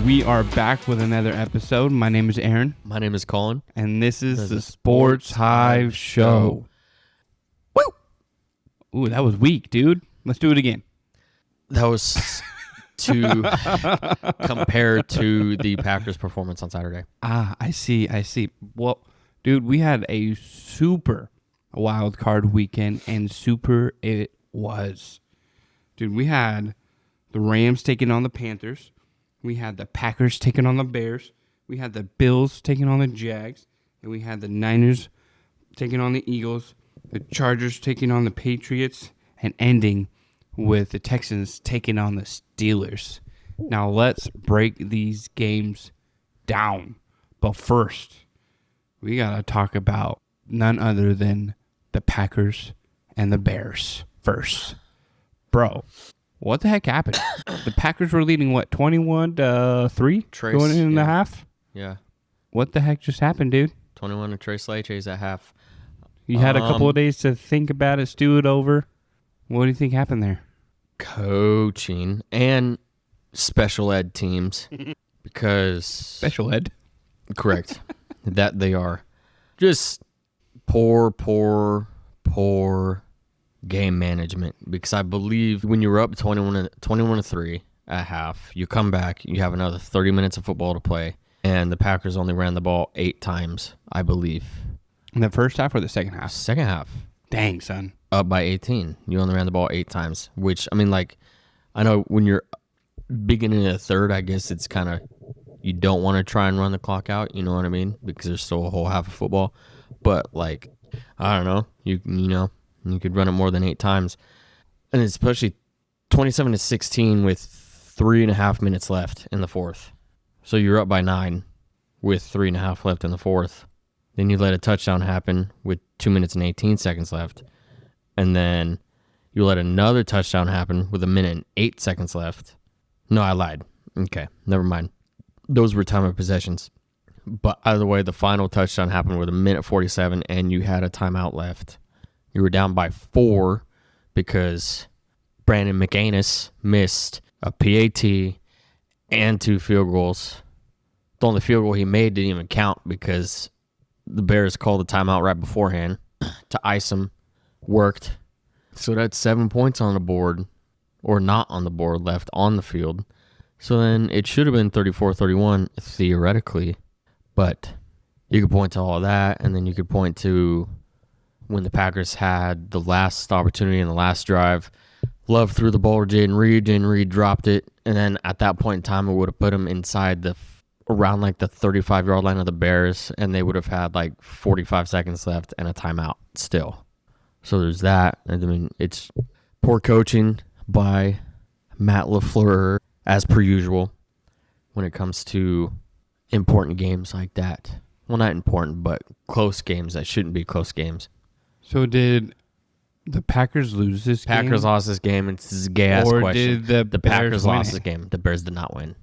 We are back with another episode. My name is Aaron. My name is Colin. And this is the Sports Hive Show. Woo! Ooh, that was weak, dude. Let's do it again. That was to compare to the Packers' performance on Saturday. I see. Well, dude, we had a super wild card weekend, and super it was. Dude, we had the Rams taking on the Panthers. We had the Packers taking on the Bears. We had the Bills taking on the Jags. And we had the Niners taking on the Eagles. The Chargers taking on the Patriots. And ending with the Texans taking on the Steelers. Now let's break these games down. But first, we got to talk about none other than the Packers and the Bears first. Bro, what the heck happened? The Packers were leading, 21-3 going in the half? Yeah. What the heck just happened, dude? 21 to Trace Laches at half. You had a couple of days to think about it, stew it over. What do you think happened there? Coaching and special ed teams. Because... Special ed? Correct. That they are. Just poor game management, because I believe when you're up 21-3 at half, you come back, you have another 30 minutes of football to play, and the Packers only ran the ball 8 times, I believe. In the first half or the second half? Second half. Dang, son. Up by 18. You only ran the ball 8 times, which, I mean, like, I know when you're beginning of the third, I guess it's kind of, you don't want to try and run the clock out, you know what I mean? Because there's still a whole half of football. But, like, I don't know, you know, you could run it more than 8 times. And especially 27-16 with 3.5 minutes left in the fourth. So you're up by 9 with 3.5 left in the fourth. Then you let a touchdown happen with 2 minutes and 18 seconds left. And then you let another touchdown happen with 1 minute and 8 seconds left. No, I lied. Okay, never mind. Those were time of possessions. But either way, the final touchdown happened with 1 minute 47, and you had a timeout left. You were down by 4 because Brandon McAnus missed a PAT and 2 field goals. The only field goal he made didn't even count because the Bears called a timeout right beforehand to ice him. Worked. So that's 7 points on the board, or not on the board, left on the field. So then it should have been 34-31 theoretically. But you could point to all of that, and then you could point to when the Packers had the last opportunity in the last drive. Love threw the ball to Jaden Reed. Jaden Reed dropped it, and then at that point in time, it would have put him inside around like the 35-yard line of the Bears, and they would have had like 45 seconds left and a timeout still. So there's that. I mean, it's poor coaching by Matt LaFleur, as per usual, when it comes to important games like that. Well, not important, but close games that shouldn't be close games. So did the Packers lose this game? Packers lost this game. It's a gay-ass question. Or did the Packers lost it? this game. The Bears did not win.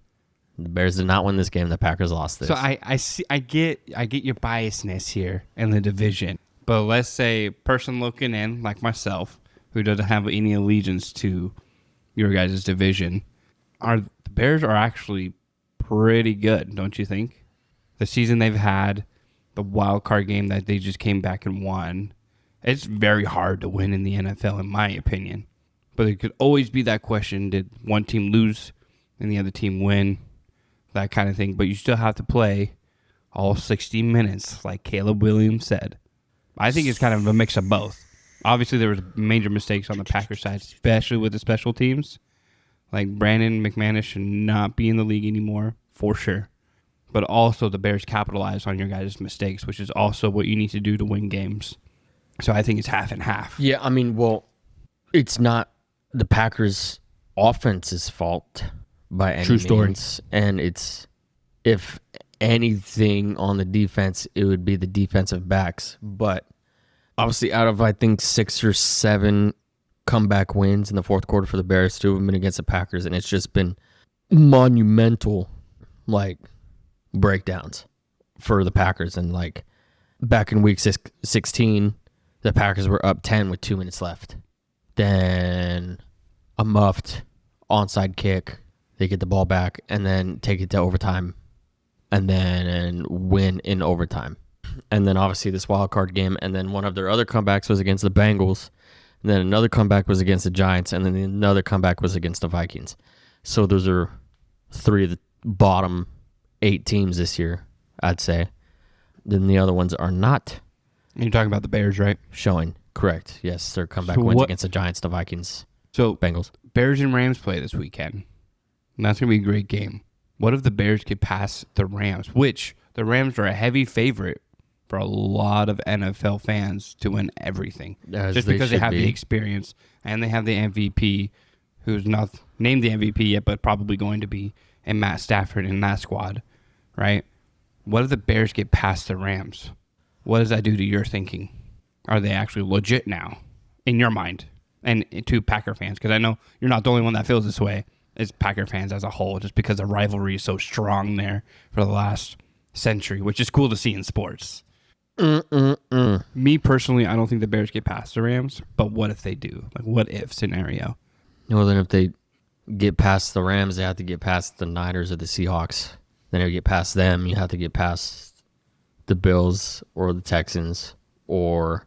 The Bears did not win this game. The Packers lost this. So I get your biasness here in the division. But let's say a person looking in, like myself, who doesn't have any allegiance to your guys' division, the Bears are actually pretty good, don't you think? The season they've had, the wild card game that they just came back and won, it's very hard to win in the NFL, in my opinion. But it could always be that question, did one team lose and the other team win? That kind of thing. But you still have to play all 60 minutes, like Caleb Williams said. I think it's kind of a mix of both. Obviously, there was major mistakes on the Packers side, especially with the special teams. Like, Brandon McManus should not be in the league anymore, for sure. But also, the Bears capitalized on your guys' mistakes, which is also what you need to do to win games. So I think it's half and half. Yeah, I mean, well, it's not the Packers' offense's fault by any means. True story. And it's, if anything on the defense, it would be the defensive backs. But obviously, out of, I think, 6 or 7 comeback wins in the fourth quarter for the Bears, 2 of them been against the Packers, and it's just been monumental, like, breakdowns for the Packers. And, like, back in week 16, the Packers were up 10 with 2 minutes left. Then a muffed onside kick they get the ball back, and then take it to overtime, and then win in overtime. And then obviously this wild card game, and then one of their other comebacks was against the Bengals, and then another comeback was against the Giants, and then another comeback was against the Vikings. So those are 3 of the bottom 8 teams this year, I'd say. Then the other ones are not. You're talking about the Bears, right? Showing. Correct. Yes, their comeback wins against the Giants, the Vikings, Bengals. Bears and Rams play this weekend. And that's going to be a great game. What if the Bears get past the Rams, which the Rams are a heavy favorite for a lot of NFL fans to win everything. Just because they have the experience and they have the MVP, who's not named the MVP yet, but probably going to be, and Matt Stafford in that squad, right? What if the Bears get past the Rams? What does that do to your thinking? Are they actually legit now, in your mind, and to Packer fans? Because I know you're not the only one that feels this way. It's Packer fans as a whole, just because the rivalry is so strong there for the last century, which is cool to see in sports. Me personally, I don't think the Bears get past the Rams, but what if they do? Like, what if scenario? Well, then if they get past the Rams, they have to get past the Niners or the Seahawks. Then if you get past them, you have to get past the Bills or the Texans or,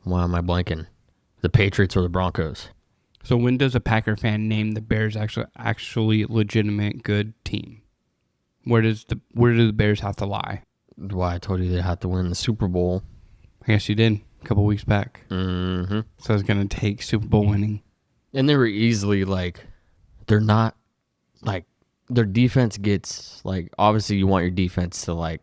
why am I blanking? The Patriots or the Broncos. So when does a Packer fan name the Bears actually legitimate good team? Where do the Bears have to lie? Why I told you they had to win the Super Bowl. I guess you did a couple weeks back. Mm-hmm. So it's going to take Super Bowl winning. And they were easily they're not, their defense gets, obviously you want your defense to,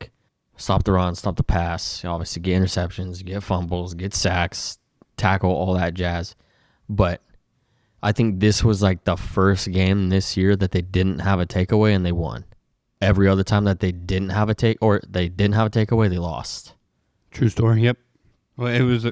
stop the run, stop the pass, obviously get interceptions, get fumbles, get sacks, tackle, all that jazz. But I think this was, the first game this year that they didn't have a takeaway and they won. Every other time that they didn't have a takeaway, they lost. True story, yep. Well, it was,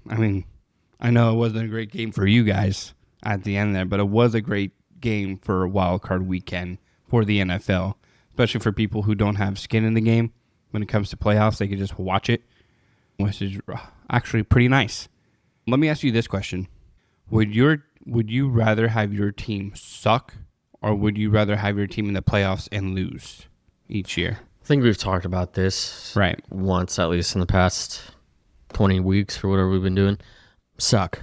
I know it wasn't a great game for you guys at the end there, but it was a great game for a wild card weekend for the NFL, especially for people who don't have skin in the game. When it comes to playoffs, they can just watch it, which is actually pretty nice. Let me ask you this question. Would you rather have your team suck, or would you rather have your team in the playoffs and lose each year? I think we've talked about this once, at least in the past 20 weeks or whatever we've been doing. Suck.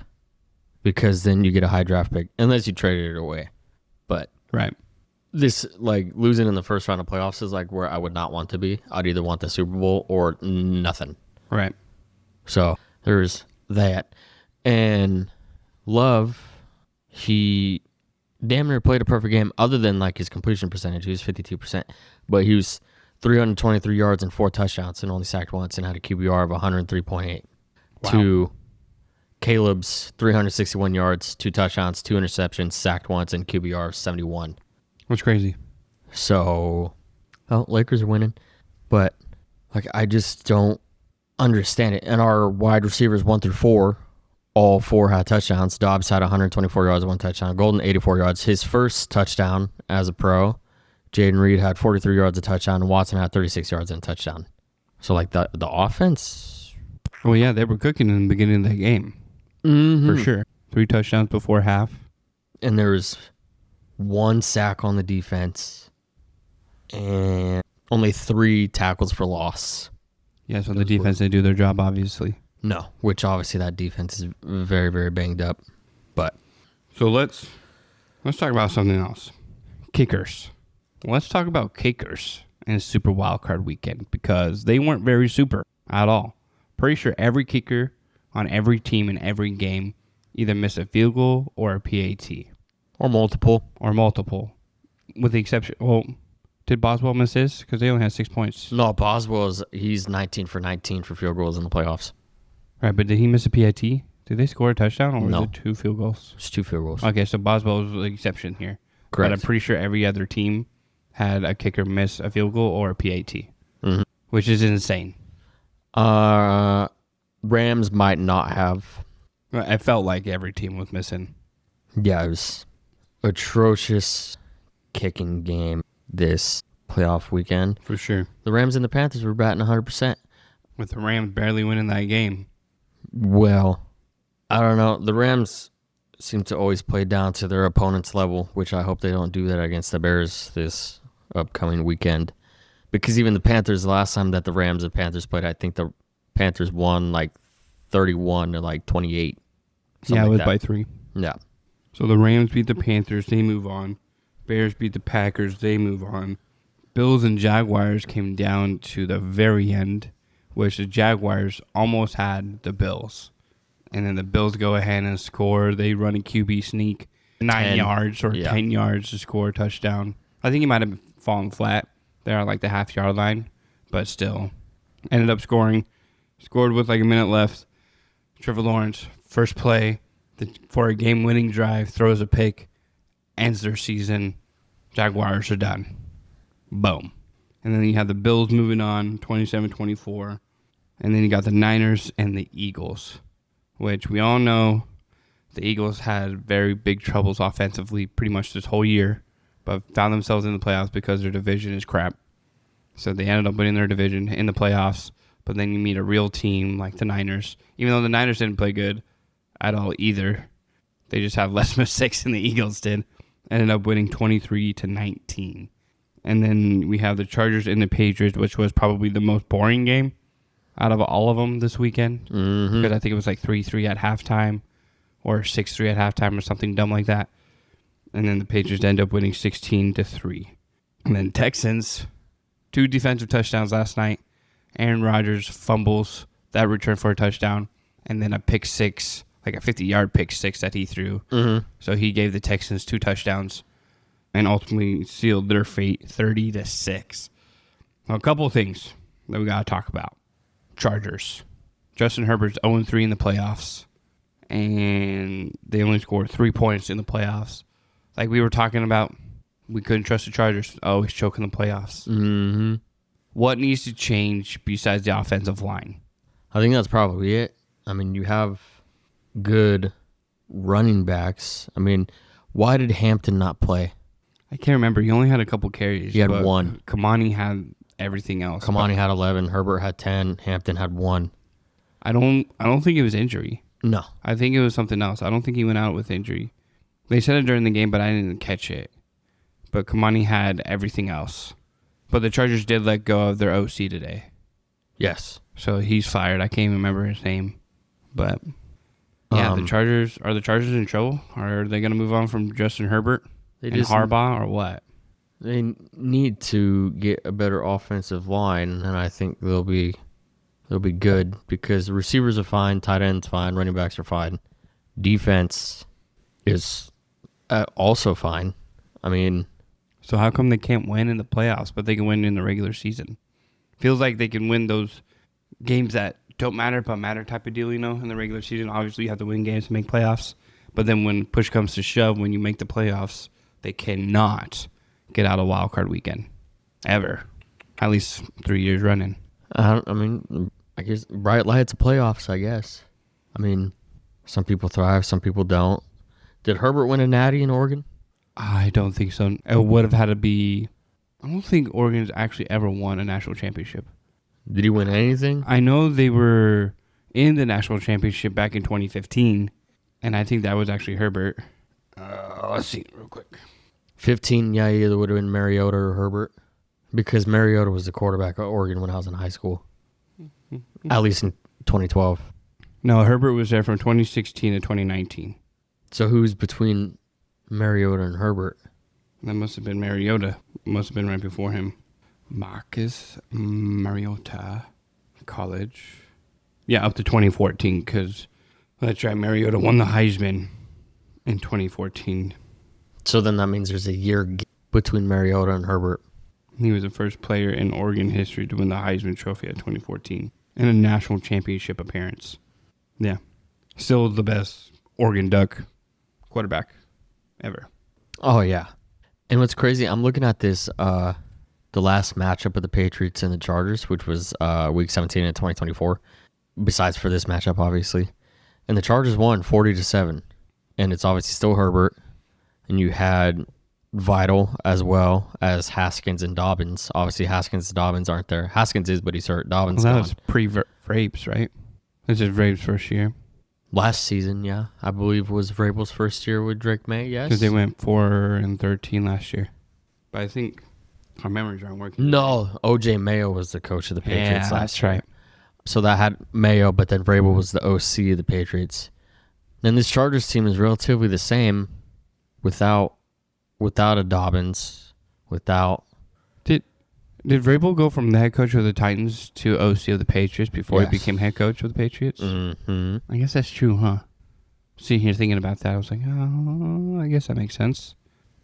Because then you get a high draft pick, unless you traded it away. But this, losing in the first round of playoffs is where I would not want to be. I'd either want the Super Bowl or nothing. Right. So there's that. And Love, he damn near played a perfect game, other than his completion percentage. He was 52%, but he was 323 yards and 4 touchdowns and only sacked once and had a QBR of 103.8. Wow. To Caleb's 361 yards, 2 touchdowns, 2 interceptions, sacked once, and QBR of 71. That's crazy. So, Lakers are winning, but I just don't understand it. And our wide receivers 1 through 4. All 4 had touchdowns. Dobbs had 124 yards, 1 touchdown. Golden, 84 yards. His first touchdown as a pro. Jaden Reed had 43 yards, a touchdown. And Watson had 36 yards and a touchdown. So, the offense. Well, yeah, they were cooking in the beginning of the game. Mm-hmm. For sure. 3 touchdowns before half. And there was 1 sack on the defense. And only 3 tackles for loss. Yeah, so the defense, they do their job, obviously. No, which obviously that defense is very, very banged up. But so let's talk about something else. Kickers. Let's talk about kickers in a Super Wildcard weekend, because they weren't very super at all. Pretty sure every kicker on every team in every game either missed a field goal or a PAT. Or multiple. With the exception, did Boswell miss his? Because they only had 6 points. No, he's 19 for 19 for field goals in the playoffs. Right, but did he miss a PAT? Did they score a touchdown, or was it 2 field goals? It's 2 field goals. Okay, so Boswell was the exception here. Correct. But I'm pretty sure every other team had a kicker miss a field goal or a PAT, which is insane. Rams might not have. It felt like every team was missing. Yeah, it was atrocious kicking game this playoff weekend. For sure. The Rams and the Panthers were batting 100%. With the Rams barely winning that game. Well, I don't know. The Rams seem to always play down to their opponent's level, which I hope they don't do that against the Bears this upcoming weekend. Because even the Panthers, the last time that the Rams and Panthers played, I think the Panthers won like 31 to like 28. Yeah, it was like by 3. Yeah. So the Rams beat the Panthers, they move on. Bears beat the Packers, they move on. Bills and Jaguars came down to the very end, which the Jaguars almost had the Bills. And then the Bills go ahead and score. They run a QB sneak, 9 yards or 10 yards to score a touchdown. I think he might have fallen flat there at like the half-yard line, but still ended up scoring. Scored with like a minute left. Trevor Lawrence, first play for a game-winning drive, throws a pick, ends their season. Jaguars are done. Boom. And then you have the Bills moving on, 27-24. And then you got the Niners and the Eagles, which we all know the Eagles had very big troubles offensively pretty much this whole year, but found themselves in the playoffs because their division is crap. So they ended up winning their division in the playoffs, but then you meet a real team like the Niners. Even though the Niners didn't play good at all either, they just have less mistakes than the Eagles did. Ended up winning 23-19. And then we have the Chargers and the Patriots, which was probably the most boring game out of all of them this weekend. Mm-hmm. Because I think it was like 3-3 at halftime or 6-3 at halftime or something dumb like that. And then the Patriots end up winning 16-3. And then Texans, 2 defensive touchdowns last night. Aaron Rodgers fumbles that return for a touchdown. And then a pick six, like a 50-yard pick six that he threw. Mm-hmm. So he gave the Texans 2 touchdowns and ultimately sealed their fate 30-6. Now, a couple of things that we got to talk about. Chargers. Justin Herbert's 0-3 in the playoffs, and they only scored 3 points in the playoffs. Like we were talking about, we couldn't trust the Chargers. Always choking the playoffs. Mm-hmm. What needs to change besides the offensive line? I think that's probably it. I mean, you have good running backs. I mean, why did Hampton not play? I can't remember. He only had a couple carries. He had 1. Kamani had everything else. Kamani had 11. Herbert had 10. Hampton had 1. I don't think it was injury. No. I think it was something else. I don't think he went out with injury. They said it during the game, but I didn't catch it. But Kamani had everything else. But the Chargers did let go of their OC today. Yes. So he's fired. I can't even remember his name. But yeah, the Chargers in trouble? Are they going to move on from Justin Herbert and Harbaugh or what? They need to get a better offensive line, and I think they'll be good because the receivers are fine, tight ends fine, running backs are fine, defense is also fine. I mean, so how come they can't win in the playoffs, but they can win in the regular season? Feels like they can win those games that don't matter but matter type of deal, in the regular season. Obviously, you have to win games to make playoffs, but then when push comes to shove, when you make the playoffs, they cannot get out of wild card weekend ever. At least 3 years running. I guess bright lights of playoffs, I guess. I mean, some people thrive, some people don't. Did Herbert win a natty in Oregon? I don't think so. It would have had to be... I don't think Oregon's actually ever won a national championship. Did he win anything? I know they were in the national championship back in 2015, and I think that was actually Herbert. Let's see real quick. 15, yeah, either would have been Mariota or Herbert. Because Mariota was the quarterback at Oregon when I was in high school. At least in 2012. No, Herbert was there from 2016 to 2019. So who's between Mariota and Herbert? That must have been Mariota. Must have been right before him. Marcus Mariota, college. Yeah, up to 2014, because that's right, Mariota won the Heisman in 2014. So then that means there's a year between Mariota and Herbert. He was the first player in Oregon history to win the Heisman Trophy at 2014 and a national championship appearance. Yeah. Still the best Oregon Duck quarterback ever. Oh, yeah. And what's crazy, I'm looking at this, the last matchup of the Patriots and the Chargers, which was Week 17 in 2024, besides for this matchup, obviously. And the Chargers won 40-7. And it's obviously still Herbert. And you had Vital as well as Haskins and Dobbins. Obviously, Haskins and Dobbins aren't there. Haskins is, but he's hurt. Dobbins that gone. was pre-Vrabes, right? This is Vrabes' first year. Last season, yeah, I believe was Vrabel's first year with Drake May. Yes, Because they went 4-13 last year. But I think our memories aren't working. No, OJ Mayo was the coach of the Patriots Yeah, last that's year. right. So that had Mayo, but then Vrabel was the OC of the Patriots. Then this Chargers team is relatively the same without a Dobbins, without. Did Vrabel go from the head coach of the Titans to OC of the Patriots before Yes. he became head coach of the Patriots? Mm-hmm. I guess that's true, huh? Sitting here thinking about that, I was like, oh, I guess that makes sense.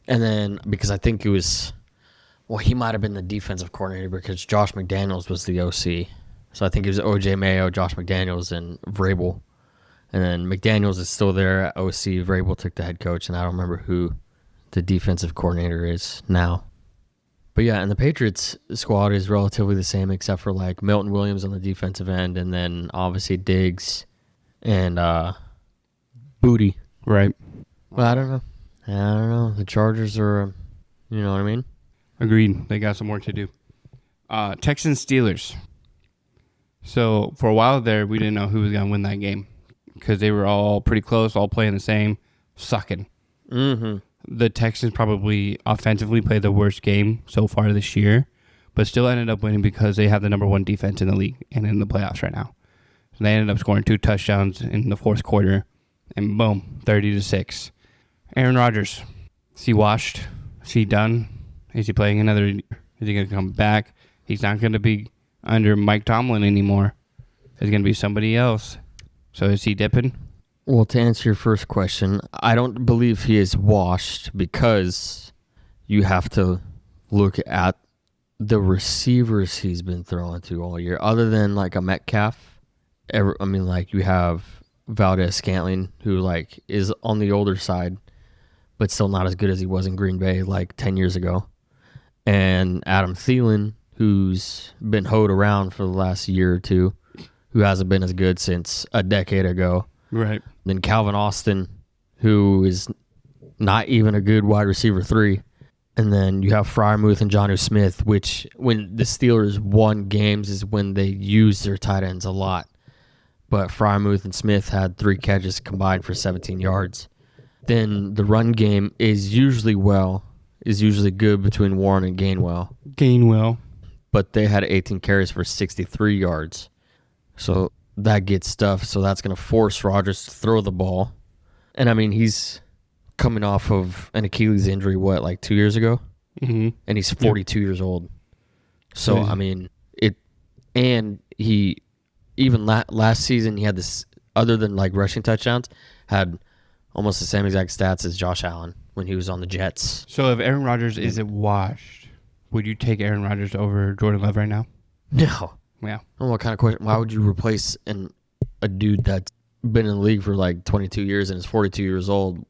And then because I think it was, well, he might have been the defensive coordinator because Josh McDaniels was the OC. So I think it was OJ Mayo, Josh McDaniels, and Vrabel. And then McDaniels is still there at OC. Vrabel took the head coach, and I don't remember who the defensive coordinator is now. But yeah, and the Patriots squad is relatively the same except for like Milton Williams on the defensive end, and then obviously Diggs and Booty. Right. Well, I don't know. The Chargers are, you know what I mean? Agreed. They got some work to do. Texans Steelers. So for a while there, we didn't know who was going to win that game because they were all pretty close, all playing the same, sucking. Mm-hmm. The Texans probably offensively played the worst game so far this year, but still ended up winning because they have the number one defense in the league and in the playoffs right now. So they ended up scoring 2 touchdowns in the fourth quarter, and boom, 30-6. Aaron Rodgers, is he washed? Is he done? Is he playing another? Is he going to come back? He's not going to be under Mike Tomlin anymore. It's going to be somebody else. So is he dipping? Well, to answer your first question, I don't believe he is washed because you have to look at the receivers he's been throwing to all year. Other than like a Metcalf, you have Valdez-Scantling, who like is on the older side, but still not as good as he was in Green Bay like 10 years ago. And Adam Thielen, who's been hoed around for the last year or two, who hasn't been as good since a decade ago. Right. Then Calvin Austin, who is not even a good wide receiver 3. And then you have Freiermuth and Jonnu Smith, which when the Steelers won games is when they used their tight ends a lot. But Freiermuth and Smith had 3 catches combined for 17 yards. Then the run game is usually good between Warren and Gainwell. But they had 18 carries for 63 yards. So that gets stuffed. So that's going to force Rodgers to throw the ball. And I mean, he's coming off of an Achilles injury, like 2 years ago? Mm-hmm. And he's 42 years old. So, I mean, last season, he had this, other than like rushing touchdowns, had almost the same exact stats as Josh Allen when he was on the Jets. So if Aaron Rodgers isn't washed, would you take Aaron Rodgers over Jordan Love right now? No. Yeah. Oh, what kind of question? Why would you replace a dude that's been in the league for like 22 years and is 42 years old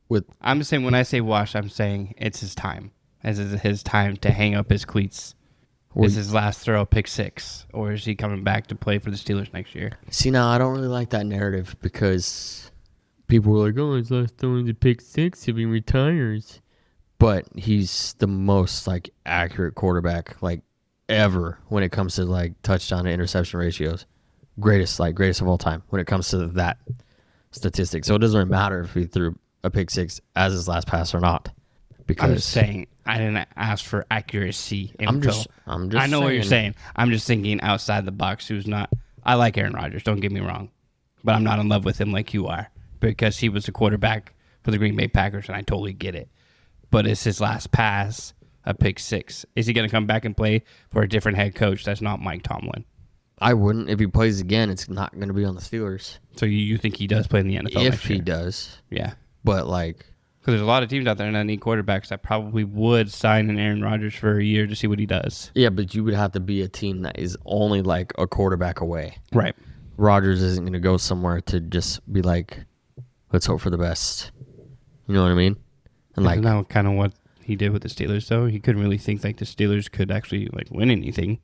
with... I'm just saying, when I say washed, I'm saying it's his time. As is his time to hang up his cleats. Is his last throw pick 6? Or is he coming back to play for the Steelers next year? See, now I don't really like that narrative because people were like, oh, his last throwing the pick 6 if he retires. But he's the most like accurate quarterback like ever when it comes to like touchdown to interception ratios. Greatest of all time when it comes to that statistic. So it doesn't really matter if he threw a pick 6 as his last pass or not. Because I'm just saying, I didn't ask for accuracy info. I'm just I know saying. what you're saying. I'm just thinking outside the box. I like Aaron Rodgers, don't get me wrong. But I'm not in love with him like you are. Because he was the quarterback for the Green Bay Packers, and I totally get it. But it's his last pass, a pick 6. Is he going to come back and play for a different head coach that's not Mike Tomlin? I wouldn't. If he plays again, it's not going to be on the Steelers. So you think he does play in the NFL if he does. Yeah. But like... Because there's a lot of teams out there that need quarterbacks that probably would sign an Aaron Rodgers for a year to see what he does. Yeah, but you would have to be a team that is only like a quarterback away. Right. Rodgers isn't going to go somewhere to just be like, let's hope for the best. You know what I mean? And Isn't that kind of what he did with the Steelers, though? He couldn't really think like the Steelers could actually like win anything.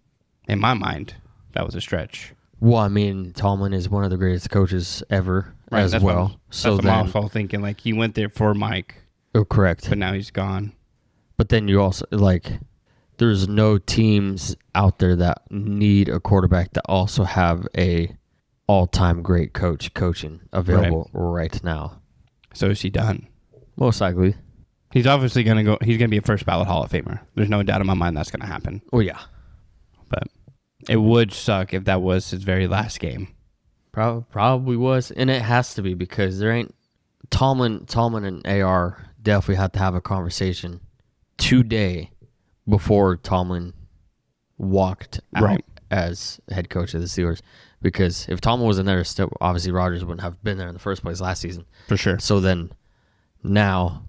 In my mind, that was a stretch. Well, I mean, Tomlin is one of the greatest coaches ever as well. So that's what I was all thinking. Like, he went there for Mike. Oh, correct. But now he's gone. But then you also, like, there's no teams out there that need a quarterback that also have a all-time great coaching available right now. So is he done? Most likely. He's obviously going to go. He's going to be a first ballot Hall of Famer. There's no doubt in my mind that's going to happen. Oh, yeah. But it would suck if that was his very last game. Probably was. And it has to be because there ain't... Tomlin and AR definitely have to have a conversation today before Tomlin walked out as head coach of the Steelers. Because if Tomlin wasn't there, still obviously Rodgers wouldn't have been there in the first place last season. For sure. So then, now,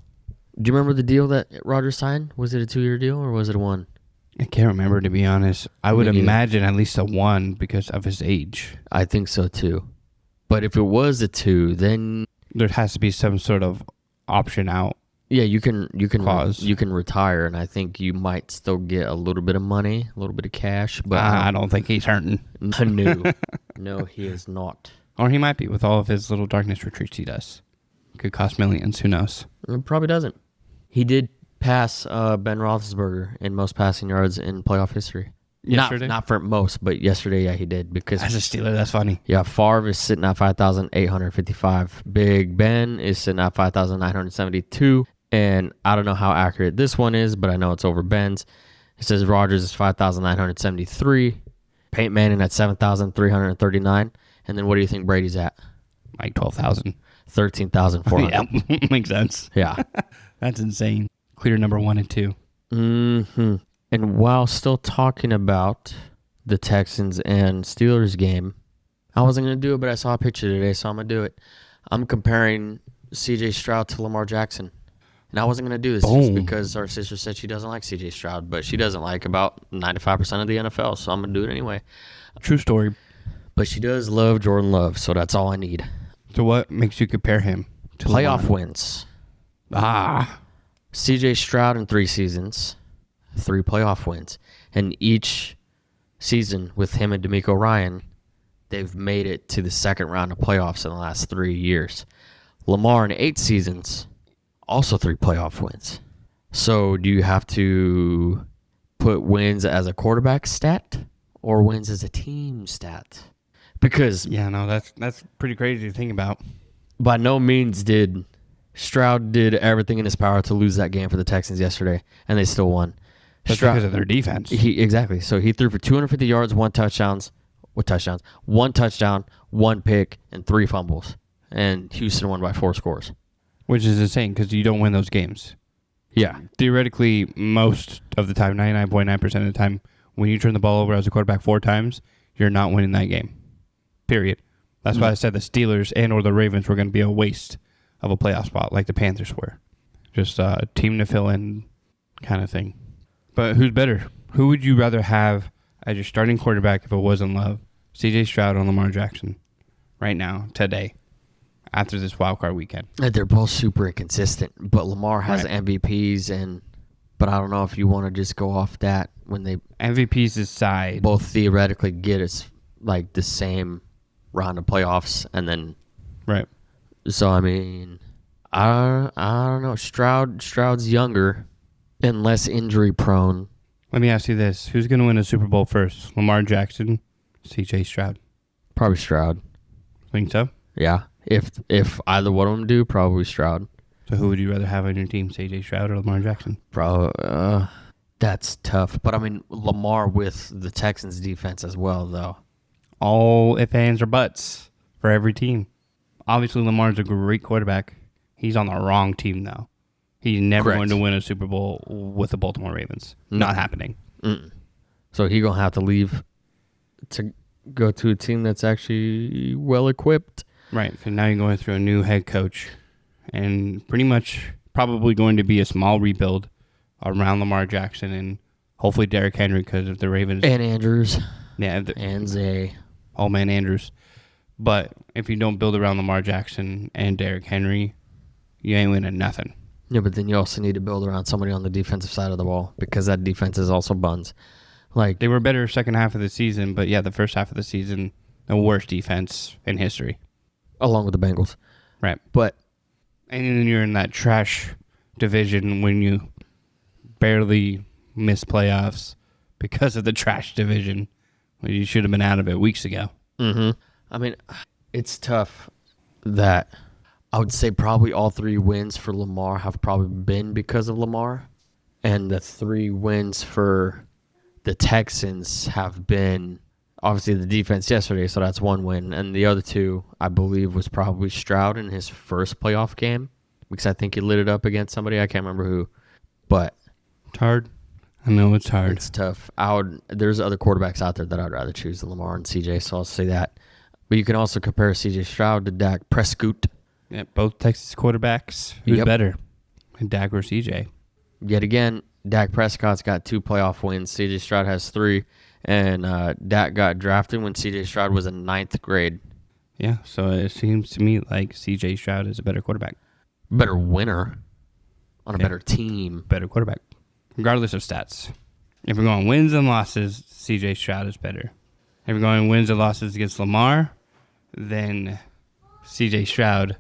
do you remember the deal that Rodgers signed? Was it a 2-year deal or was it a 1? I can't remember, to be honest. I would imagine at least a 1 because of his age. I think so too. But if it was a 2, then there has to be some sort of option out. Yeah, you can clause. You can retire, and I think you might still get a little bit of money, a little bit of cash. But I don't think he's hurting. No, he is not. Or he might be with all of his little darkness retreats he does. Could cost millions. Who knows? It probably doesn't. He did pass Ben Roethlisberger in most passing yards in playoff history. Yesterday? Not for most, but yesterday, yeah, he did. Because as a Steeler, that's funny. Yeah, Favre is sitting at 5,855. Big Ben is sitting at 5,972. And I don't know how accurate this one is, but I know it's over Ben's. It says Rodgers is 5,973. Peyton Manning at 7,339. And then what do you think Brady's at? Like 12,000. 13,400. Yeah, makes sense. Yeah. That's insane. Clear number 1 and 2. Mm-hmm. And while still talking about the Texans and Steelers game, I wasn't going to do it, but I saw a picture today, so I'm going to do it. I'm comparing C.J. Stroud to Lamar Jackson. And I wasn't going to do this just because our sister said she doesn't like C.J. Stroud, but she doesn't like about 95% of the NFL, so I'm going to do it anyway. True story. But she does love Jordan Love, so that's all I need. So what makes you compare him to playoff Lamar? Wins? C.J. Stroud in 3 seasons, 3 playoff wins. And each season with him and DeMeco Ryan, they've made it to the second round of playoffs in the last 3 years. Lamar in 8 seasons, also 3 playoff wins. So do you have to put wins as a quarterback stat or wins as a team stat? Because yeah, no, that's pretty crazy to think about. By no means did Stroud did everything in his power to lose that game for the Texans yesterday, and they still won. That's because of their defense. Exactly. So he threw for 250 yards, 1 touchdown, 1 pick, and 3 fumbles. And Houston won by 4 scores. Which is insane because you don't win those games. Yeah. Theoretically, most of the time, 99.9% of the time, when you turn the ball over as a quarterback 4 times, you're not winning that game. Period. That's why I said the Steelers and or the Ravens were going to be a waste of a playoff spot like the Panthers were. Just a team to fill in kind of thing. But who's better? Who would you rather have as your starting quarterback if it wasn't Love? C.J. Stroud or Lamar Jackson? Right now, today, after this wild card weekend. They're both super inconsistent, but Lamar has MVPs, but I don't know if you want to just go off that when they MVPs aside, both theoretically get us like the same round of playoffs, and then right. So I mean, I don't know. Stroud's younger and less injury prone. Let me ask you this: who's going to win a Super Bowl first? Lamar Jackson, C.J. Stroud? Probably Stroud. Think so? Yeah. If either one of them do, probably Stroud. So who would you rather have on your team, C.J. Stroud or Lamar Jackson? Probably. That's tough. But I mean, Lamar with the Texans defense as well, though. All if, ands, or buts for every team. Obviously, Lamar's a great quarterback. He's on the wrong team, though. He's never going to win a Super Bowl with the Baltimore Ravens. Not happening. So he's going to have to leave to go to a team that's actually well-equipped. Right, because now you're going through a new head coach and pretty much probably going to be a small rebuild around Lamar Jackson and hopefully Derrick Henry because of the Ravens. And Andrews. Yeah. And Zay. Old man Andrews. But if you don't build around Lamar Jackson and Derrick Henry, you ain't winning nothing. Yeah, but then you also need to build around somebody on the defensive side of the ball because that defense is also buns. Like they were better second half of the season, but yeah, the first half of the season, the worst defense in history. Along with the Bengals. Right. But and then you're in that trash division when you barely miss playoffs because of the trash division. You should have been out of it weeks ago. Mm-hmm. I mean, it's tough that I would say probably all 3 wins for Lamar have probably been because of Lamar. And the 3 wins for the Texans have been obviously the defense yesterday, so that's 1 win. And the other 2, I believe, was probably Stroud in his first playoff game because I think he lit it up against somebody. I can't remember who. But It's hard. I know it's hard. it's tough. There's other quarterbacks out there that I'd rather choose than Lamar and CJ, so I'll say that. But you can also compare CJ Stroud to Dak Prescott. Yeah, both Texas quarterbacks. Who's Yep. better? Dak or CJ? Yet again, Dak Prescott's got 2 playoff wins. CJ Stroud has 3. And Dak got drafted when CJ Stroud was in 9th grade. Yeah, so it seems to me like CJ Stroud is a better quarterback. Better winner on a better team. Better quarterback. Regardless of stats. If we're going wins and losses, CJ Stroud is better. If we're going wins and losses against Lamar, then CJ Stroud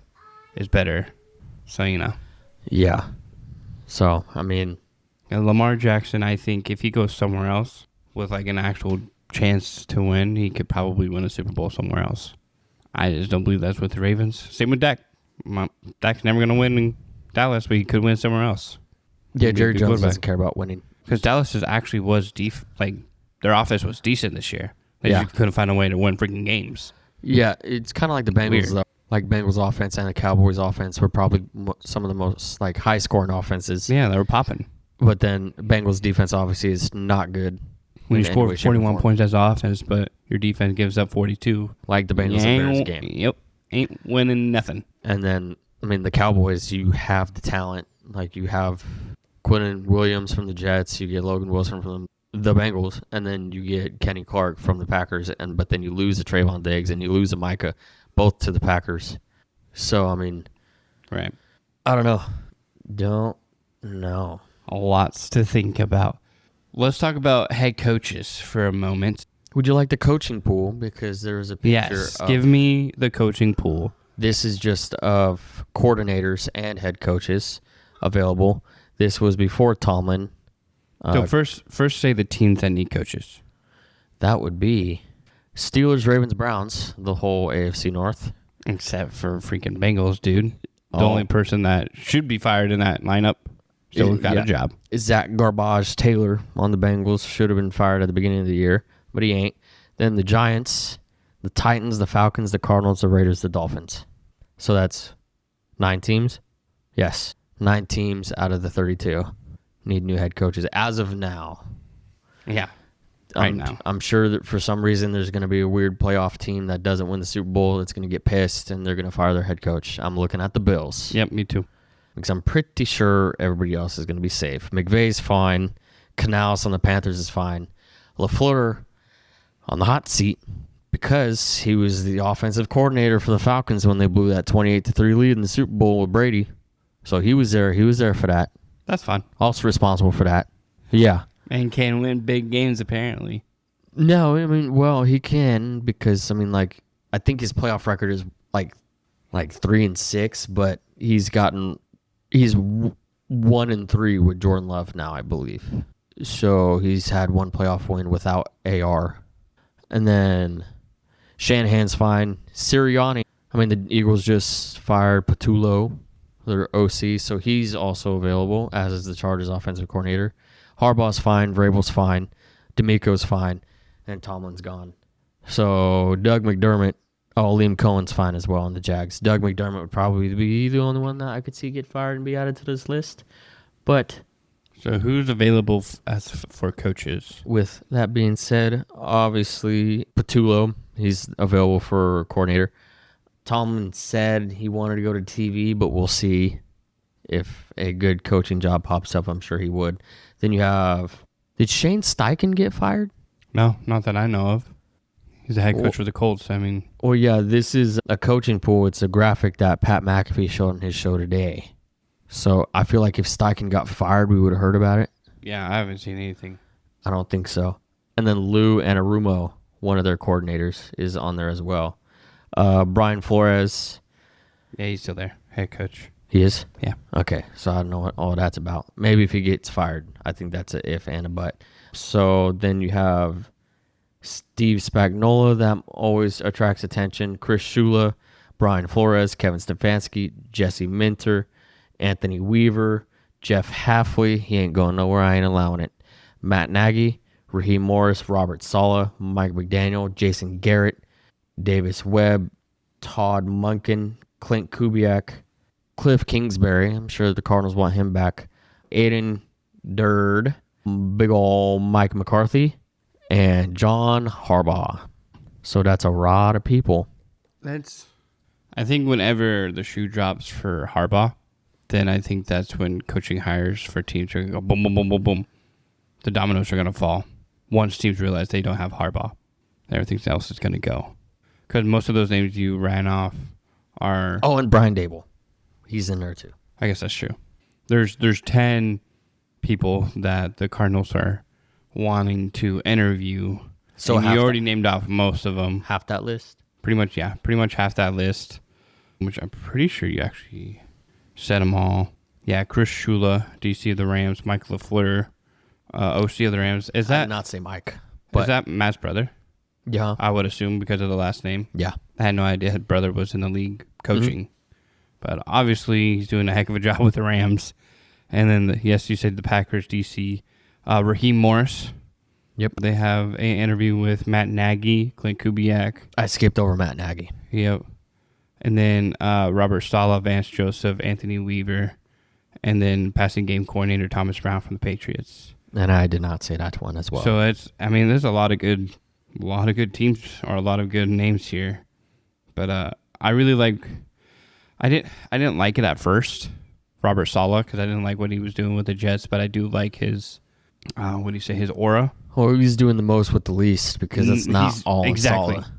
is better. So, you know. Yeah. So, I mean. And Lamar Jackson, I think if he goes somewhere else with like an actual chance to win, he could probably win a Super Bowl somewhere else. I just don't believe that's with the Ravens. Same with Dak. Dak's never going to win in Dallas, but he could win somewhere else. Yeah, Jerry Jones doesn't care about winning. Because Dallas actually was their offense was decent this year. They just couldn't find a way to win freaking games. Yeah, it's kind of like the Bengals, though. Like Bengals offense and the Cowboys offense were probably some of the most like high scoring offenses. Yeah, they were popping. But then Bengals defense obviously is not good. When you score 41 points as offense, but your defense gives up 42. Like the Bengals and Bears game. Yep. Ain't winning nothing. And then, I mean, the Cowboys, you have the talent. Like, you have Quinnen Williams from the Jets. You get Logan Wilson from the Bengals. And then you get Kenny Clark from the Packers. But then you lose a Trayvon Diggs and you lose a Micah, both to the Packers. So, I mean. Right. I don't know. Don't know. Lots to think about. Let's talk about head coaches for a moment. Would you like the coaching pool? Because there was a picture. Yes, give me the coaching pool. This is just of coordinators and head coaches available. This was before Tomlin. So first say the teams that need coaches. That would be Steelers, Ravens, Browns, the whole AFC North. Except for freaking Bengals, dude. The only person that should be fired in that lineup still got a job. Zach Garbage Taylor on the Bengals should have been fired at the beginning of the year, but he ain't. Then the Giants, the Titans, the Falcons, the Cardinals, the Raiders, the Dolphins. So that's 9 teams? Yes. 9 teams out of the 32 need new head coaches as of now. Yeah. Right now. I'm sure that for some reason there's going to be a weird playoff team that doesn't win the Super Bowl that's going to get pissed and they're going to fire their head coach. I'm looking at the Bills. Yep, me too. Because I'm pretty sure everybody else is going to be safe. McVay's fine. Canales on the Panthers is fine. LaFleur on the hot seat because he was the offensive coordinator for the Falcons when they blew that 28-3 lead in the Super Bowl with Brady. So he was there. He was there for that. That's fine. Also responsible for that. Yeah. And can win big games, apparently. No, I mean, well, he can because, I mean, like, I think his playoff record is like 3-6, but he's 1-3 with Jordan Love now, I believe. So he's had 1 playoff win without AR. And then Shanahan's fine. Sirianni, I mean, the Eagles just fired Patullo, their OC, so he's also available, as is the Chargers offensive coordinator. Harbaugh's fine. Vrabel's fine. D'Amico's fine. And Tomlin's gone. So Doug McDermott, Liam Cohen's fine as well on the Jags. Doug McDermott would probably be the only one that I could see get fired and be added to this list. But so who's available for coaches? With that being said, obviously Patullo, he's available for coordinator. Tomlin said he wanted to go to TV, but we'll see if a good coaching job pops up. I'm sure he would. Then you have, did Shane Steichen get fired? No, not that I know of. He's a head coach for the Colts. I mean, well, yeah, this is a coaching pool. It's a graphic that Pat McAfee showed on his show today. So I feel like if Steichen got fired, we would have heard about it. Yeah, I haven't seen anything. I don't think so. And then Lou Anarumo, one of their coordinators, is on there as well. Brian Flores. Yeah, he's still there. Head coach. He is? Yeah. Okay, so I don't know what all that's about. Maybe if he gets fired. I think that's a if and a but. So then you have Steve Spagnuolo, that always attracts attention. Chris Shula, Brian Flores, Kevin Stefanski, Jesse Minter, Anthony Weaver, Jeff Halfley. He ain't going nowhere. I ain't allowing it. Matt Nagy, Raheem Morris, Robert Sala, Mike McDaniel, Jason Garrett, Davis Webb, Todd Munkin, Clint Kubiak, Cliff Kingsbury. I'm sure the Cardinals want him back. Aiden Durd, big ol' Mike McCarthy, and John Harbaugh. So that's a lot of people. I think whenever the shoe drops for Harbaugh, then I think that's when coaching hires for teams are going to go boom, boom, boom, boom, boom. The dominoes are going to fall. Once teams realize they don't have Harbaugh, everything else is going to go. Because most of those names you ran off are... Oh, and Brian Dable. He's in there too. I guess that's true. There's 10 people that the Cardinals are wanting to interview. So you already named off most of them. Half that list? Pretty much, yeah. Pretty much half that list, which I'm pretty sure you actually said them all. Yeah, Chris Shula, DC of the Rams, Mike LaFleur, OC of the Rams. I did not say Mike. Is that Matt's brother? Yeah. I would assume because of the last name. Yeah. I had no idea his brother was in the league coaching. But obviously, he's doing a heck of a job with the Rams. And then, yes, you said the Packers, DC. Raheem Morris. Yep. They have an interview with Matt Nagy, Clint Kubiak. I skipped over Matt Nagy. Yep. And then Robert Sala, Vance Joseph, Anthony Weaver, and then passing game coordinator Thomas Brown from the Patriots. And I did not say that one as well. So there's a lot of good teams or a lot of good names here. But I really like. I didn't like it at first, Robert Sala, because I didn't like what he was doing with the Jets. But I do like his, his aura. Well, he's doing the most with the least because it's not all exactly Sala.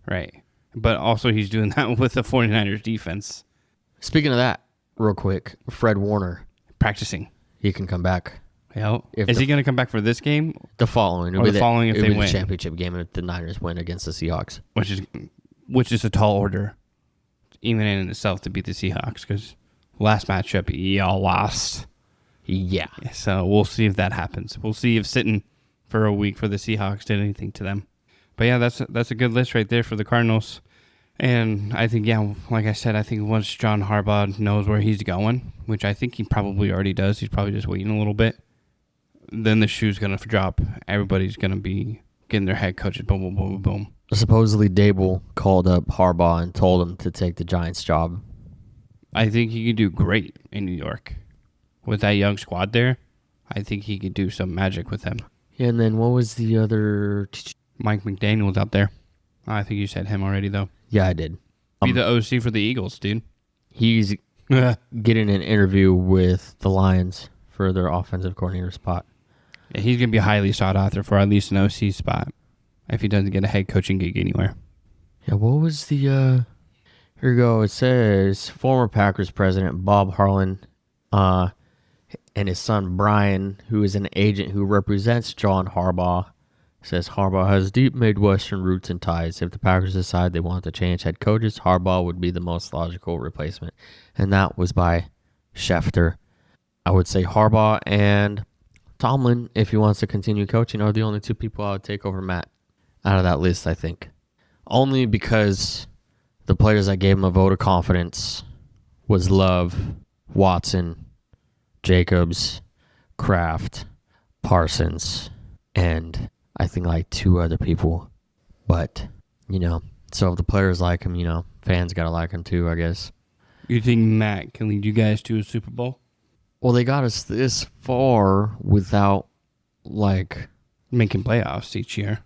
Right. But also he's doing that with the 49ers defense. Speaking of that, real quick, Fred Warner. Practicing. He can come back. Yeah. Is he going to come back for this game? The following. Or the following if they win? The championship game if the Niners win against the Seahawks. Which is a tall order, even in itself, to beat the Seahawks, because last matchup, y'all lost. Yeah. So we'll see if that happens. We'll see if sitting for a week for the Seahawks did anything to them. But yeah, that's a good list right there for the Cardinals. And I think, yeah, like I said, I think once John Harbaugh knows where he's going, which I think he probably already does, he's probably just waiting a little bit, then the shoe's going to drop. Everybody's going to be getting their head coaches, boom, boom, boom, boom, boom. Supposedly Dable called up Harbaugh and told him to take the Giants job. I think he could do great in New York. With that young squad there, I think he could do some magic with them. Yeah, and then what was the other... Mike McDaniel's out there. I think you said him already, though. Yeah, I did. Be the OC for the Eagles, dude. He's getting an interview with the Lions for their offensive coordinator spot. Yeah, he's going to be highly sought after for at least an OC spot if he doesn't get a head coaching gig anywhere. Yeah, what was the... Here we go. It says former Packers president Bob Harlan and his son Brian, who is an agent who represents John Harbaugh, says Harbaugh has deep Midwestern roots and ties. If the Packers decide they want to change head coaches, Harbaugh would be the most logical replacement. And that was by Schefter. I would say Harbaugh and Tomlin, if he wants to continue coaching, are the only two people I would take over Matt out of that list, I think. Only because the players I gave him a vote of confidence was Love, Watson, Jacobs, Kraft, Parsons, and I think like two other people. But, so if the players like him, fans got to like him too, I guess. You think Matt can lead you guys to a Super Bowl? Well, they got us this far without, making playoffs each year.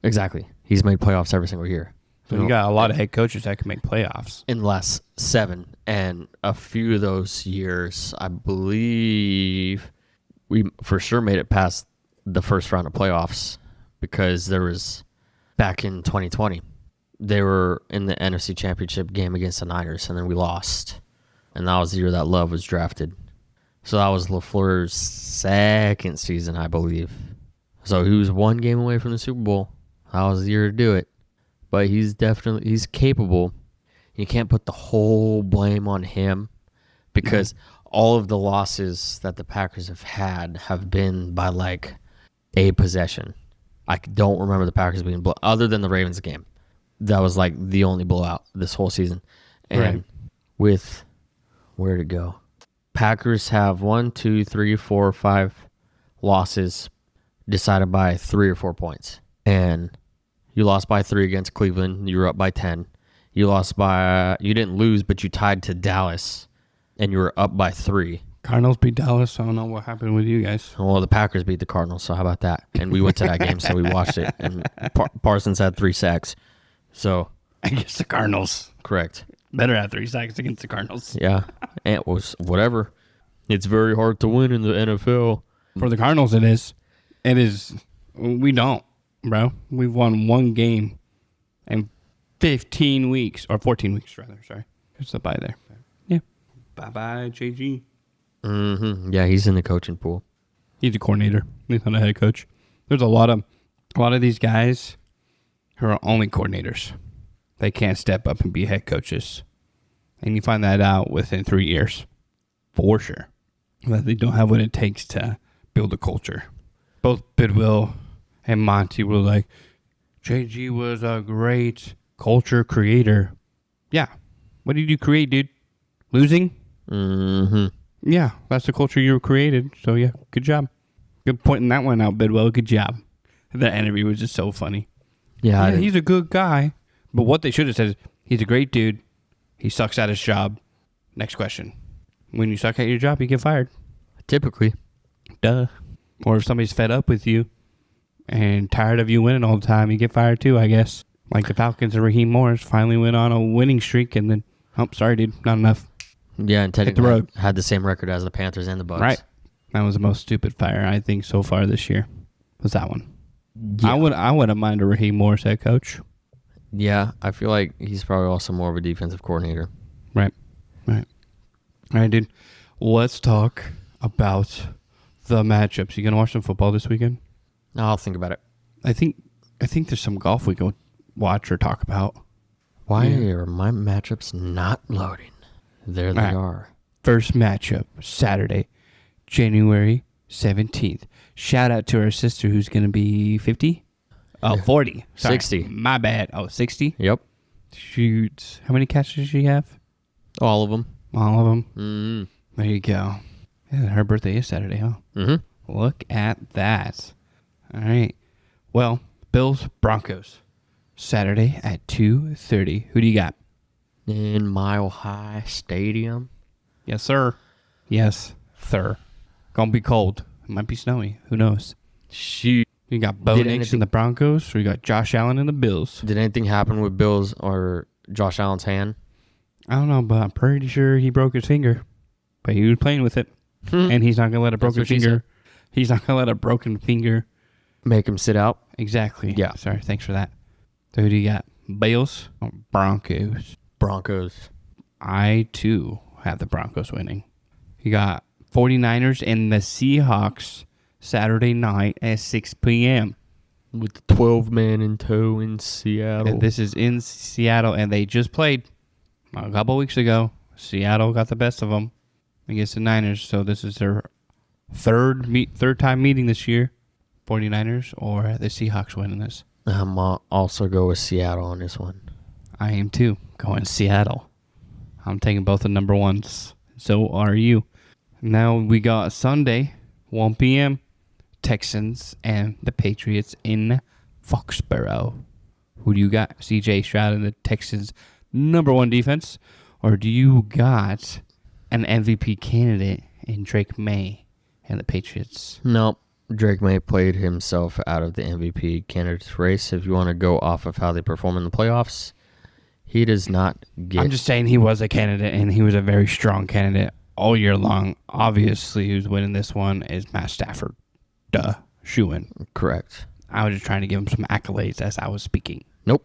Exactly. He's made playoffs every single year. So you got a lot of head coaches that can make playoffs. In the last 7. And a few of those years, I believe we for sure made it past the first round of playoffs because there was, back in 2020, they were in the NFC Championship game against the Niners, and then we lost. And that was the year that Love was drafted. So that was LaFleur's second season, I believe. So he was one game away from the Super Bowl. That was the year to do it. But he's capable. You can't put the whole blame on him because all of the losses that the Packers have had have been by a possession. I don't remember the Packers being other than the Ravens game. That was like the only blowout this whole season. And Right. with where'd it go? Packers have 1, 2, 3, 4, 5 losses decided by 3 or 4 points. And you lost by 3 against Cleveland. You were up by 10. You didn't lose, but you tied to Dallas, and you were up by 3. Cardinals beat Dallas. I don't know what happened with you guys. Well, the Packers beat the Cardinals, so how about that? And we went to that game, so we watched it. And Parsons had 3 sacks. So I guess the Cardinals correct. better have 3 sacks against the Cardinals. Yeah, and it was whatever. It's very hard to win in the NFL. For the Cardinals, it is. It is. We don't, bro. We've won 1 game in 15 weeks, or 14 weeks, rather. Sorry. There's a bye there. Yeah. Bye-bye, JG. Mm-hmm. Yeah, he's in the coaching pool. He's a coordinator. He's not a head coach. There's a lot of these guys who are only coordinators. They can't step up and be head coaches. And you find that out within 3 years. For sure. That they don't have what it takes to build a culture. Both Bidwell and Monty were like, JG was a great culture creator. Yeah. What did you create, dude? Losing? Mm-hmm. Yeah, that's the culture you created. So, yeah, good job. Good pointing that one out, Bidwell. Good job. That interview was just so funny. Yeah, He's a good guy. But what they should have said is, he's a great dude. He sucks at his job. Next question. When you suck at your job, you get fired. typically. Duh. Or if somebody's fed up with you and tired of you winning all the time, you get fired too, I guess. Like the Falcons and Raheem Morris finally went on a winning streak and then, oh, sorry, dude, not enough. Yeah, and the technically road. had the same record as the Panthers and the Bucks. Right. That was the most stupid fire, I think, so far this year. Was that one. Yeah. I wouldn't mind a Raheem Morris head coach. Yeah, I feel like he's probably also more of a defensive coordinator. Right. All right, dude. Let's talk about the matchups. You gonna watch some football this weekend? No, I'll think about it. I think there's some golf we can watch or talk about. Why are my matchups not loading? There they are. First matchup, Saturday, January 17th. Shout out to our sister who's going to be 50? Oh, 40. Sorry. 60. My bad. Oh, 60? Yep. Shoot. How many catches does she have? All of them. All of them? Mm-hmm. There you go. Yeah, her birthday is Saturday, huh? Mm-hmm. Look at that. All right. Well, Bills, Broncos. Saturday at 2:30. Who do you got? In Mile High Stadium. Yes, sir. Yes, sir. Gonna be cold. It might be snowy. Who knows? Shoot. You got Bo Nix in the Broncos, or you got Josh Allen in the Bills. Did anything happen with Bills or Josh Allen's hand? I don't know, but I'm pretty sure he broke his finger. But he was playing with it. And he's not going to let a broken finger. He's not going to let a broken finger make him sit out. Exactly. Yeah. Sorry. Thanks for that. So who do you got? Bills or Broncos? Broncos. I, too, have the Broncos winning. You got 49ers and the Seahawks Saturday night at 6 p.m. With the 12-man in tow in Seattle. And this is in Seattle, and they just played a couple weeks ago. Seattle got the best of them against the Niners, so this is their third time meeting this year. 49ers or the Seahawks winning this? I'm also go with Seattle on this one. I am too. Going Seattle. I'm taking both the number ones. So are you. Now we got Sunday, 1 p.m. Texans and the Patriots in Foxborough. Who do you got? CJ Stroud and the Texans' number one defense? Or do you got an MVP candidate in Drake May and the Patriots? Nope. Drake May played himself out of the MVP candidates race. If you want to go off of how they perform in the playoffs, he does not get... I'm just saying he was a candidate, and he was a very strong candidate all year long. Obviously, who's winning this one is Matt Stafford. Duh. Shoo-in. Correct. I was just trying to give him some accolades as I was speaking. Nope.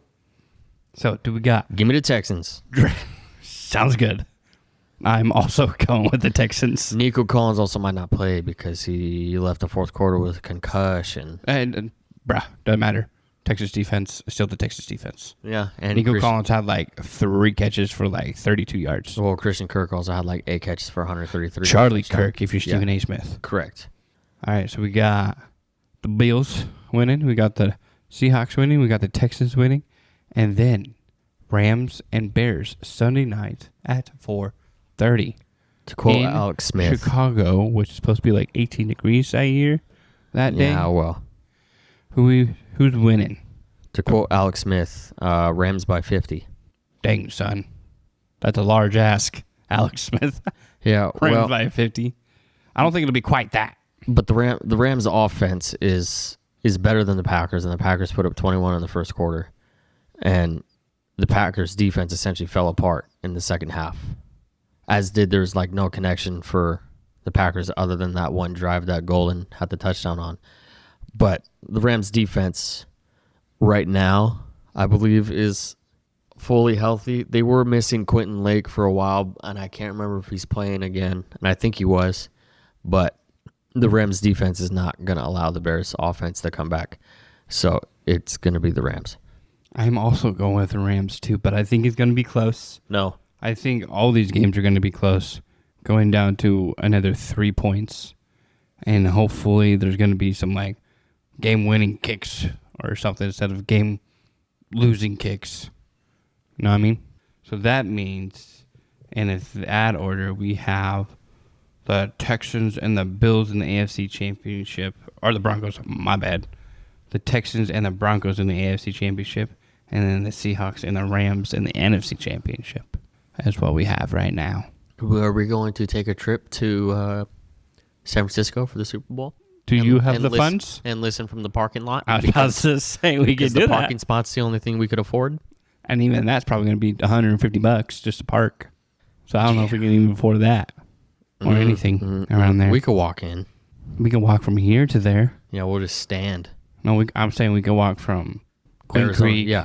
So, do we got... Give me the Texans. Sounds good. I'm also going with the Texans. Nico Collins also might not play because he left the fourth quarter with a concussion. And doesn't matter. Texas defense is still the Texas defense. Yeah. And Nico Collins had like 3 catches for like 32 yards. Well, Christian Kirk also had like 8 catches for 133. Charlie Kirk, if you're Stephen A. Smith. Correct. All right, so we got the Bills winning. We got the Seahawks winning. We got the Texans winning. And then Rams and Bears Sunday night at 4:30. To quote in Alex Smith. Chicago, which is supposed to be like 18 degrees that day. Yeah, well. Who's winning? To quote Alex Smith, Rams by 50. Dang, son. That's a large ask, Alex Smith. Yeah, Rams well, by 50. I don't think it'll be quite that. but the Rams' offense is better than the Packers, and the Packers put up 21 in the first quarter. And the Packers' defense essentially fell apart in the second half. As did, there's like no connection for the Packers other than that one drive that Golden had the touchdown on. But the Rams' defense right now, I believe, is fully healthy. They were missing Quentin Lake for a while, and I can't remember if he's playing again, and I think he was. But the Rams' defense is not going to allow the Bears' offense to come back. So it's going to be the Rams. I'm also going with the Rams too, but I think it's going to be close. No. I think all these games are going to be close, going down to another 3 points. And hopefully there's going to be some like game-winning kicks or something instead of game-losing kicks. You know what I mean? So that means, in that order, we have the Texans and the Bills in the AFC Championship. Or the Broncos, my bad. The Texans and the Broncos in the AFC Championship. And then the Seahawks and the Rams in the NFC Championship. That's what we have right now. Are we going to take a trip to San Francisco for the Super Bowl? Do you have the funds? And listen from the parking lot? I was about to say we could do the that. parking spot's the only thing we could afford. And even that's probably going to be $150 just to park. So I don't know if we can even afford that or anything around there. We could walk in. We can walk from here to there. Yeah, we'll just stand. No, I'm saying we can walk from Queen Arizona, Creek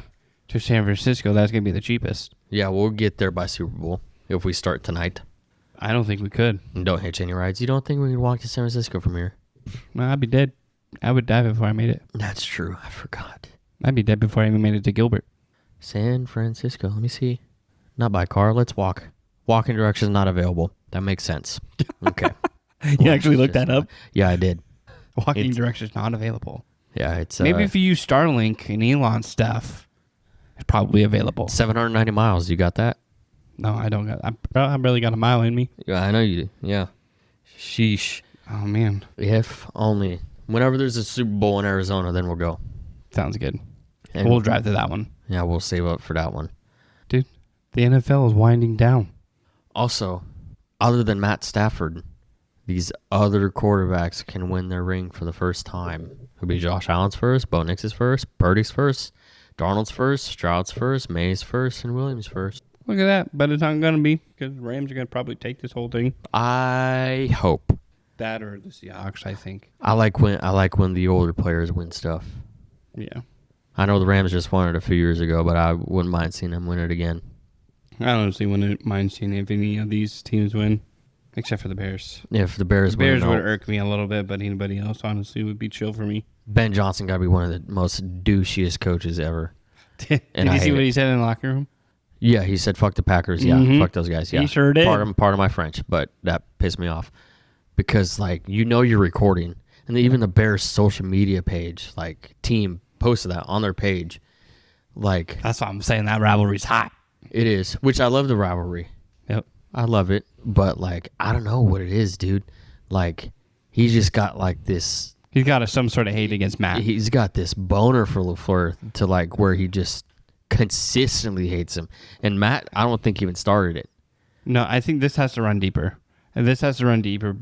to San Francisco. That's going to be the cheapest. Yeah, we'll get there by Super Bowl if we start tonight. I don't think we could. And don't hitch any rides. You don't think we could walk to San Francisco from here? No, I'd be dead. I would die before I made it. That's true. I forgot. I'd be dead before I even made it to Gilbert. San Francisco. Let me see. Not by car. Let's walk. Walking directions not available. That makes sense. Okay. You actually looked that up? Yeah, I did. Walking directions not available. Yeah, it's maybe if you use Starlink and Elon stuff, it's probably available. 790 miles. You got that? No, I don't got. I barely got a mile in me. Yeah, I know you do. Yeah. Sheesh. Oh man. If only. Whenever there's a Super Bowl in Arizona, then we'll go. Sounds good. And we'll drive to that one. Yeah, we'll save up for that one. Dude, the NFL is winding down. Also, other than Matt Stafford, these other quarterbacks can win their ring for the first time. It'll be Josh Allen's first, Bo Nix's first, Purdy's first, Darnold's first, Stroud's first, May's first, and Williams' first. Look at that. But it's not going to be because Rams are going to probably take this whole thing. I hope. That or the Seahawks, I think. I like when the older players win stuff. Yeah. I know the Rams just won it a few years ago, but I wouldn't mind seeing them win it again. I honestly wouldn't mind seeing if any of these teams win, except for the Bears. If the Bears win, Bears would irk me a little bit, but anybody else honestly would be chill for me. Ben Johnson got to be one of the most douchiest coaches ever. Did you see what he said in the locker room? Yeah, he said, fuck the Packers. Yeah, fuck those guys. Yeah, he sure did. Part of my French, but that pissed me off. Because, like, you're recording. And even the Bears social media page, like, team posted that on their page. Like, that's why I'm saying that rivalry's hot. It is, which I love the rivalry. Yep. I love it. But, like, I don't know what it is, dude. Like, he's just got, like, this. He's got some sort of hate against Matt. He's got this boner for LaFleur to, like, where he just consistently hates him. And Matt, I don't think even started it. No, I think this has to run deeper. And this has to run deeper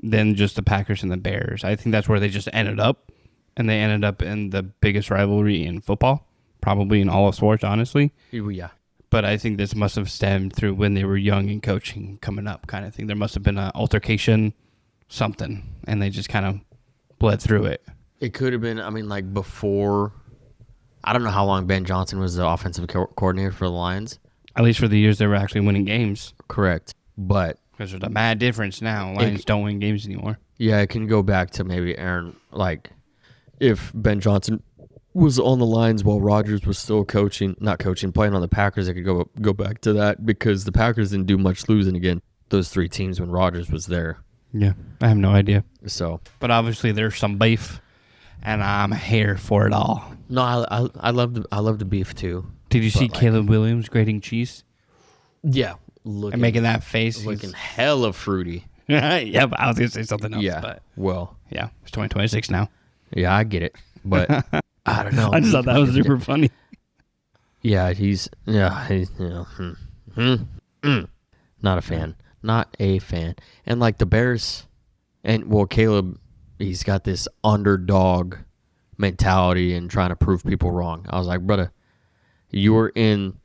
than just the Packers and the Bears. I think that's where they just ended up. And they ended up in the biggest rivalry in football, probably in all of sports, honestly. Yeah. But I think this must have stemmed through when they were young and coaching coming up kind of thing. There must have been an altercation, something, and they just kind of bled through it. It could have been, I mean, like before. I don't know how long Ben Johnson was the offensive coordinator for the Lions. At least for the years they were actually winning games. Correct. But because there's a mad difference now. Lions don't win games anymore. Yeah, it can go back to maybe Aaron, like if Ben Johnson was on the Lions while Rodgers was still playing on the Packers, it could go back to that because the Packers didn't do much losing against those three teams when Rodgers was there. Yeah, I have no idea. So, but obviously there's some beef. and I'm here for it all. No, I love the beef too. Did you see But, like, Caleb Williams grating cheese Yeah, and making that face? looking hella fruity. Yeah, but I was gonna say something else. Yeah, But well, yeah, it's 2026 now. yeah, I get it, but I don't know. I just thought that was super funny. Yeah, he's not a fan, not a fan, and like the Bears, and well, Caleb, he's got this underdog mentality and trying to prove people wrong. I was like, brother, you were in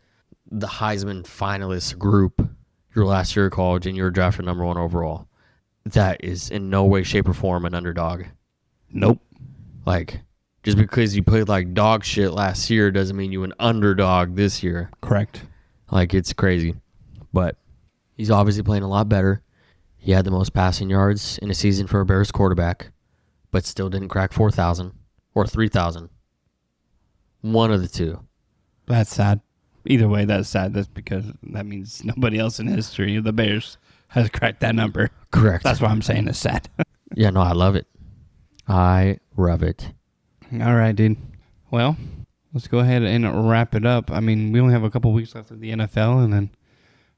the Heisman finalist group your last year of college, and you were drafted number 1 overall. That is in no way, shape, or form an underdog. Nope. Like, just because you played like dog shit last year doesn't mean you an underdog this year. Correct. Like, it's crazy. But he's obviously playing a lot better. He had the most passing yards in a season for a Bears quarterback, but still didn't crack 4,000 or 3,000. One of the two. That's sad. Either way, that's sad. That's because that means nobody else in history of the Bears has cracked that number. Correct. That's why I'm saying it's sad. Yeah, no, I love it. I love it. All right, dude. Well, let's go ahead and wrap it up. I mean, we only have a couple weeks left of the NFL, and then,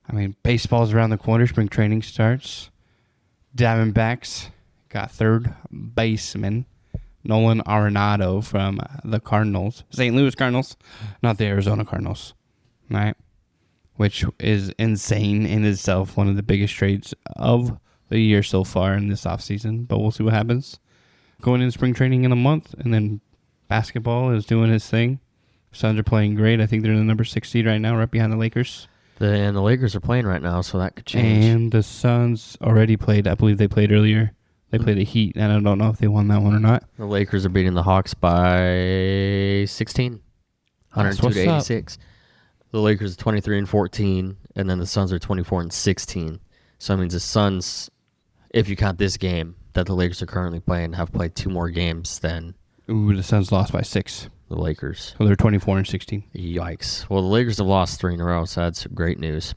I mean, baseball's around the corner. Spring training starts. Diamondbacks got third baseman Nolan Arenado from the Cardinals, St. Louis Cardinals, not the Arizona Cardinals, right? Which is insane in itself. One of the biggest trades of the year so far in this offseason, but we'll see what happens. Going into spring training in a month, and then basketball is doing its thing. Suns are playing great. I think they're in the number 6 seed right now, right behind the Lakers. And the Lakers are playing right now, so that could change. And the Suns already played. I believe they played earlier. They played the Heat, and I don't know if they won that one or not. The Lakers are beating the Hawks by 16, 102 to 86. The Lakers are 23-14, and then the Suns are 24-16. So that means the Suns, if you count this game that the Lakers are currently playing, have played 2 more games than Ooh, the Suns lost by 6. the Lakers. So they're 24-16. Yikes. Well, the Lakers have lost 3 in a row, so that's great news.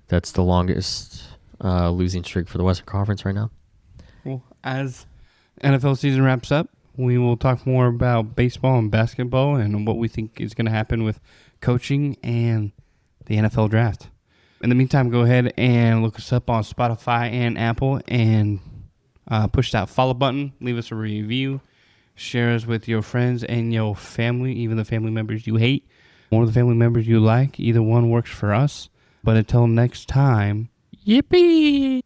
That's the longest losing streak for the Western Conference right now. Well, as NFL season wraps up, we will talk more about baseball and basketball and what we think is going to happen with coaching and the NFL draft. In the meantime, go ahead and look us up on Spotify and Apple and push that follow button. Leave us a review. Share us with your friends and your family, even the family members you hate or the family members you like. Either one works for us. But until next time, yippee!